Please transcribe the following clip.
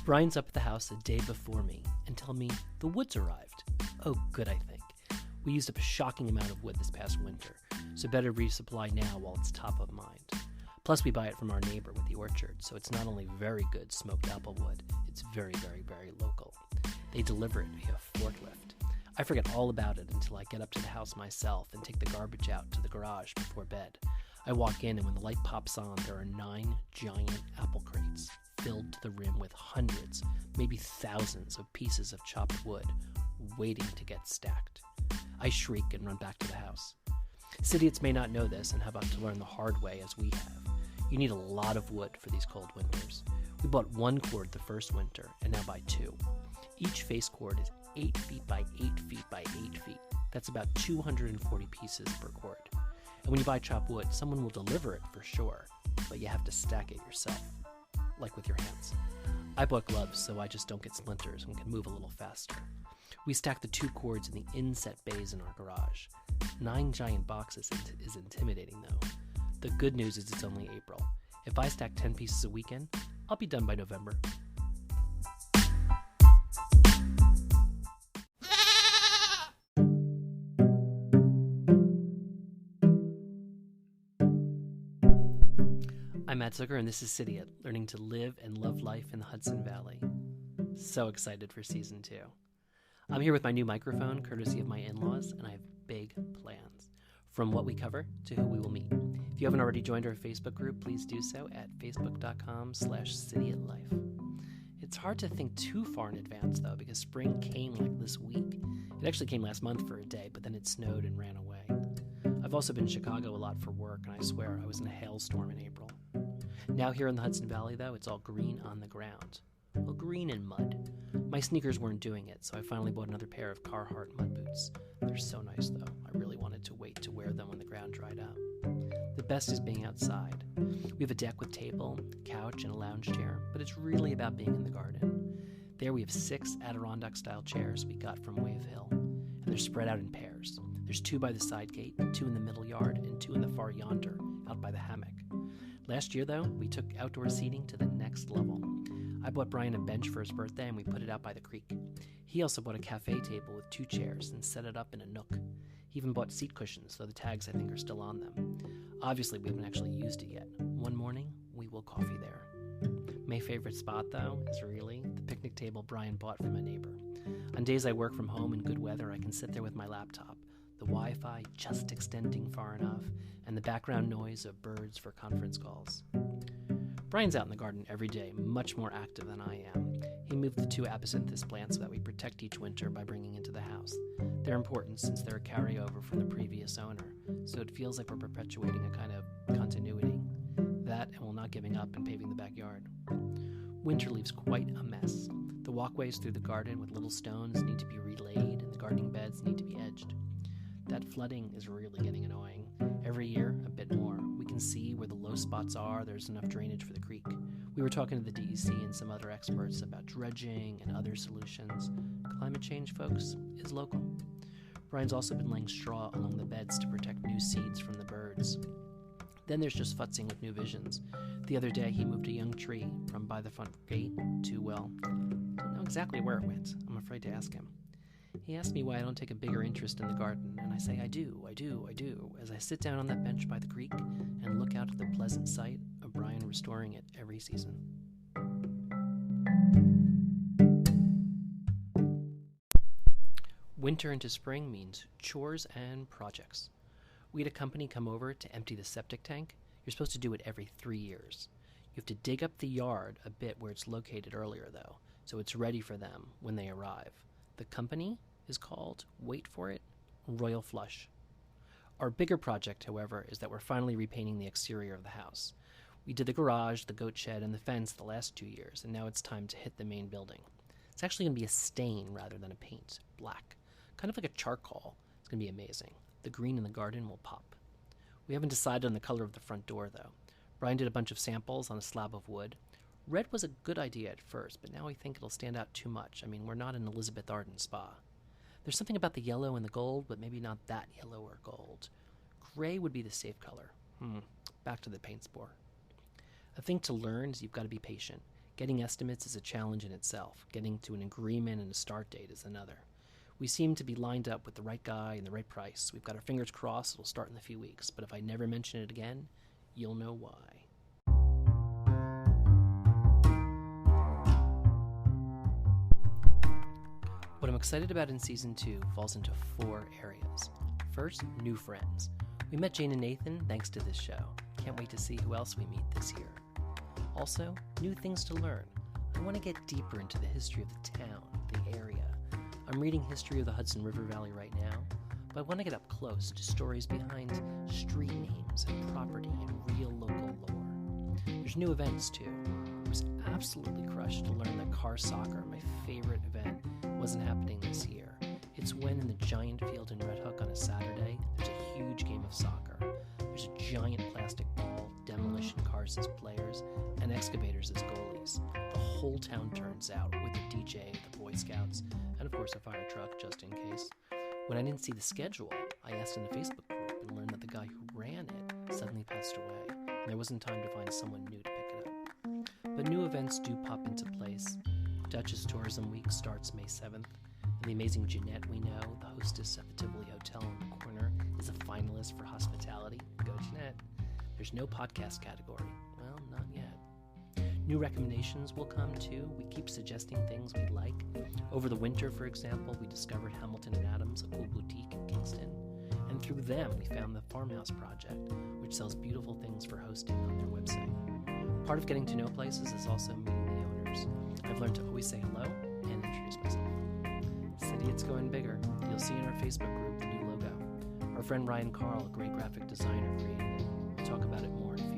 Brian's up at the house the day before me and tell me the wood's arrived. Oh, good, I think. We used up a shocking amount of wood this past winter, so better resupply now while it's top of mind. Plus, we buy it from our neighbor with the orchard, so it's not only very good smoked apple wood, it's very, very, very local. They deliver it via forklift. I forget all about it until I get up to the house myself and take the garbage out to the garage before bed. I walk in, and when the light pops on, there are 9 giant apple crates filled to the rim with hundreds, maybe thousands of pieces of chopped wood waiting to get stacked. I shriek and run back to the house. Cidiots may not know this and have to learn the hard way as we have. You need a lot of wood for these cold winters. We bought 1 cord the first winter and now buy 2. Each face cord is 8 feet by 8 feet by 8 feet. That's about 240 pieces per cord. And when you buy chopped wood, someone will deliver it for sure, but you have to stack it yourself, like with your hands. I bought gloves so I just don't get splinters and can move a little faster. We stack the 2 cords in the inset bays in our garage. 9 giant boxes is intimidating though. The good news is it's only April. If I stack 10 pieces a weekend, I'll be done by November. I'm Matt Zucker, and this is Cidiot, learning to live and love life in the Hudson Valley. So excited for Season 2. I'm here with my new microphone, courtesy of my in-laws, and I have big plans. From what we cover to who we will meet. If you haven't already joined our Facebook group, please do so at facebook.com/CidiotLife. It's hard to think too far in advance, though, because spring came like this week. It actually came last month for a day, but then it snowed and ran away. I've also been in Chicago a lot for work, and I swear I was in a hailstorm in April. Now here in the Hudson Valley, though, it's all green on the ground. Well, green and mud. My sneakers weren't doing it, so I finally bought another pair of Carhartt mud boots. They're so nice, though. I really wanted to wait to wear them when the ground dried up. The best is being outside. We have a deck with table, couch, and a lounge chair, but it's really about being in the garden. There we have 6 Adirondack-style chairs we got from Wave Hill, and they're spread out in pairs. There's 2 by the side gate, 2 in the middle yard, and 2 in the far yonder, out by the hammock. Last year, though, we took outdoor seating to the next level. I bought Brian a bench for his birthday, and we put it out by the creek. He also bought a cafe table with 2 chairs and set it up in a nook. He even bought seat cushions, though the tags, I think, are still on them. Obviously, we haven't actually used it yet. One morning, we will coffee there. My favorite spot, though, is really the picnic table Brian bought from a neighbor. On days I work from home in good weather, I can sit there with my laptop, the Wi-Fi just extending far enough, and the background noise of birds for conference calls. Brian's out in the garden every day, much more active than I am. He moved the 2 apocinthus plants so that we protect each winter by bringing into the house. They're important since they're a carryover from the previous owner, so it feels like we're perpetuating a kind of continuity. That and we're not giving up and paving the backyard. Winter leaves quite a mess. The walkways through the garden with little stones need to be relaid, and the gardening beds need to be edged. That flooding is really getting annoying. Every year, a bit more. We can see where the low spots are, there's enough drainage for the creek. We were talking to the DEC and some other experts about dredging and other solutions. Climate change, folks, is local. Brian's also been laying straw along the beds to protect new seeds from the birds. Then there's just futzing with new visions. The other day, he moved a young tree from by the front gate to, well, don't know exactly where it went. I'm afraid to ask him. He asked me why I don't take a bigger interest in the garden, and I say I do, as I sit down on that bench by the creek and look out at the pleasant sight of Brian restoring it every season. Winter into spring means chores and projects. We had a company come over to empty the septic tank. You're supposed to do it every 3 years. You have to dig up the yard a bit where it's located earlier, though, so it's ready for them when they arrive. The company is called, wait for it, Royal Flush. Our bigger project, however, is that we're finally repainting the exterior of the house. We did the garage, the goat shed, and the fence the last 2 years, and now it's time to hit the main building. It's actually going to be a stain rather than a paint, black. Kind of like a charcoal. It's going to be amazing. The green in the garden will pop. We haven't decided on the color of the front door, though. Brian did a bunch of samples on a slab of wood. Red was a good idea at first, but now we think it'll stand out too much. I mean, we're not in Elizabeth Arden Spa. There's something about the yellow and the gold, but maybe not that yellow or gold. Gray would be the safe color. Back to the paint spore. A thing to learn is you've got to be patient. Getting estimates is a challenge in itself. Getting to an agreement and a start date is another. We seem to be lined up with the right guy and the right price. We've got our fingers crossed it'll start in a few weeks, but if I never mention it again, you'll know why. What I'm excited about in Season 2 falls into 4 areas. First, new friends. We met Jane and Nathan thanks to this show. Can't wait to see who else we meet this year. Also, new things to learn. I want to get deeper into the history of the town, the area. I'm reading History of the Hudson River Valley right now, but I want to get up close to stories behind street names and property and real local lore. There's new events too. I was absolutely crushed to learn that car soccer, my favorite event, wasn't happening this year. It's when in the giant field in Red Hook on a Saturday, there's a huge game of soccer. There's a giant plastic ball, demolition cars as players, and excavators as goalies. The whole town turns out with a DJ, the Boy Scouts, and of course a fire truck just in case. When I didn't see the schedule, I asked in the Facebook group and learned that the guy who ran it suddenly passed away, and there wasn't time to find someone new to pick it up. But new events do pop into place. Dutchess Tourism Week starts May 7th, and the amazing Jeanette we know, the hostess at the Tivoli Hotel on the corner, is a finalist for hospitality. Go Jeanette. There's no podcast category. Well, not yet. New recommendations will come too. We keep suggesting things we like. Over the winter, for example, we discovered Hamilton and Adams, a cool boutique in Kingston. And through them, we found the Farmhouse Project, which sells beautiful things for hosting on their website. Part of getting to know places is also meeting the owners. I've learned to always say hello and introduce myself. Cidiot's going bigger. You'll see in our Facebook group the new logo. Our friend Ryan Carl, a great graphic designer, created it. We'll talk about it more in